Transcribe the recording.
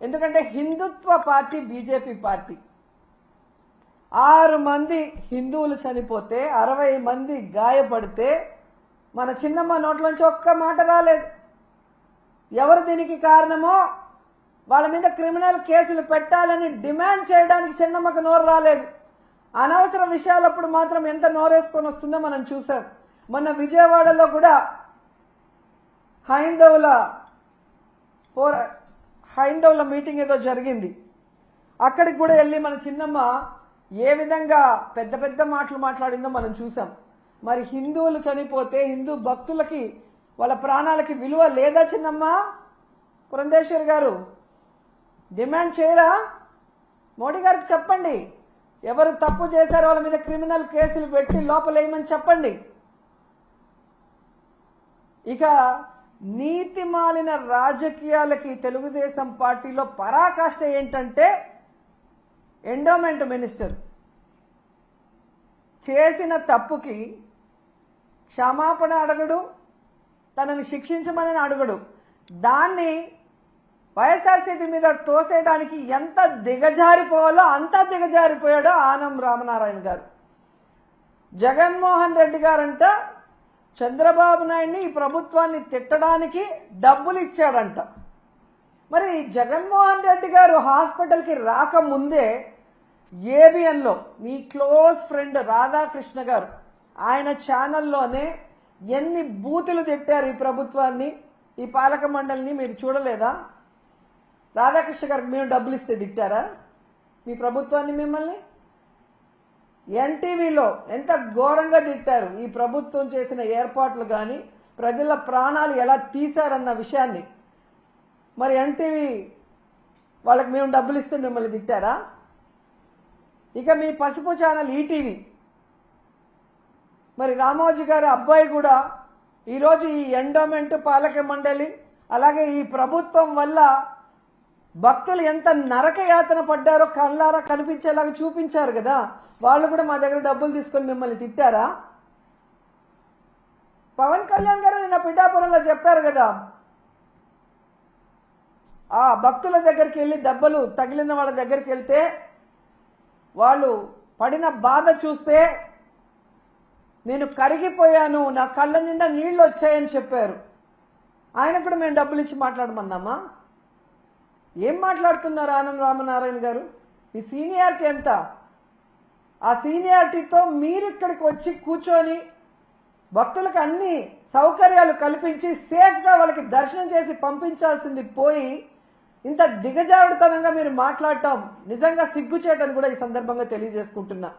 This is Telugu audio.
ఎందుకంటే హిందుత్వ పార్టీ బీజేపీ పార్టీ 6 మంది హిందువులు చనిపోతే 60 మంది గాయపడితే మన చిన్నమ్మ నోట్లోంచి ఒక్క మాట రాలేదు. ఎవరు దీనికి కారణమో వాళ్ళ మీద క్రిమినల్ కేసులు పెట్టాలని డిమాండ్ చేయడానికి చిన్నమ్మకు నోరు రాలేదు. అనవసర విషయాలప్పుడు మాత్రం ఎంత నోరేసుకొని వస్తుందో మనం చూసాం. మొన్న విజయవాడలో కూడా హైందవుల మీటింగ్ ఏదో జరిగింది. అక్కడికి కూడా వెళ్ళి మన చిన్నమ్మ ఏ విధంగా పెద్ద పెద్ద మాటలు మాట్లాడిందో మనం చూసాం. మరి హిందువులు చనిపోతే హిందూ భక్తులకి వాళ్ళ ప్రాణాలకి విలువ లేదా చిన్నమ్మ? పురంధేశ్వరి గారు డిమాండ్ చేయరా? మోడీ గారికి చెప్పండి, ఎవరు తప్పు చేశారో వాళ్ళ మీద క్రిమినల్ కేసులు పెట్టి లోపలేయమని చెప్పండి. ఇక నీతి మాలిన రాజకీయాలకి తెలుగుదేశం పార్టీలో పరాకాష్ట ఏంటంటే ఎండోమెంట్ మినిస్టర్ చేసిన తప్పుకి క్షమాపణ అడగడు, తనని శిక్షించమని అడగడు. దాన్ని వైఎస్ఆర్సీపీ మీద తోసేయడానికి ఎంత దిగజారిపోవాలో అంత దిగజారిపోయాడో ఆనం రామనారాయణ గారు. జగన్మోహన్ రెడ్డి గారంట చంద్రబాబు నాయుడిని ఈ ప్రభుత్వాన్ని తిట్టడానికి డబ్బులు ఇచ్చాడంట. మరి జగన్మోహన్ రెడ్డి గారు హాస్పిటల్కి రాకముందే ఏబిఎన్లో మీ క్లోజ్ ఫ్రెండ్ రాధాకృష్ణ గారు ఆయన ఛానల్లోనే ఎన్ని బూతులు తిట్టారు ఈ ప్రభుత్వాన్ని, ఈ పాలక మండలిని మీరు చూడలేదా? రాధాకృష్ణ గారికి మేము డబ్బులు ఇస్తే తిట్టారా మీ ప్రభుత్వాన్ని? మిమ్మల్ని ఎన్టీవీలో ఎంత ఘోరంగా తిట్టారు ఈ ప్రభుత్వం చేసిన ఏర్పాట్లు కానీ ప్రజల ప్రాణాలు ఎలా తీశారన్న విషయాన్ని. మరి ఎన్టీవీ వాళ్ళకి మేము డబ్బులు ఇస్తే మిమ్మల్ని తిట్టారా? ఇక మీ పసుపు ఛానల్ ఈటీవీ, మరి రామోజీ గారి అబ్బాయి కూడా ఈరోజు ఈ ఎండోమెంట్ పాలక మండలి అలాగే ఈ ప్రభుత్వం వల్ల భక్తులు ఎంత నరకయాతన పడ్డారో కళ్ళారా కనిపించేలాగా చూపించారు కదా. వాళ్ళు కూడా మా దగ్గర డబ్బులు తీసుకొని మిమ్మల్ని తిట్టారా? పవన్ కళ్యాణ్ గారు నిన్న పిఠాపురంలో చెప్పారు కదా, ఆ భక్తుల దగ్గరికి వెళ్ళి దెబ్బలు తగిలిన వాళ్ళ దగ్గరికి వెళ్తే వాళ్ళు పడిన బాధ చూస్తే నేను కరిగిపోయాను, నా కళ్ళ నిండా నీళ్లు వచ్చాయని చెప్పారు. ఆయన కూడా మేము డబ్బులు ఇచ్చి మాట్లాడమన్నామా? ఏం మాట్లాడుతున్నారు ఆనం రామనారాయణ గారు? మీ సీనియారిటీ ఎంత? ఆ సీనియారిటీతో మీరు ఇక్కడికి వచ్చి కూర్చొని భక్తులకు అన్ని సౌకర్యాలు కల్పించి సేఫ్గా వాళ్ళకి దర్శనం చేసి పంపించాల్సింది పోయి ఇంత దిగజారుడుతనంగా మీరు మాట్లాడటం నిజంగా సిగ్గుచేటని కూడా ఈ సందర్భంగా తెలియజేసుకుంటున్నా.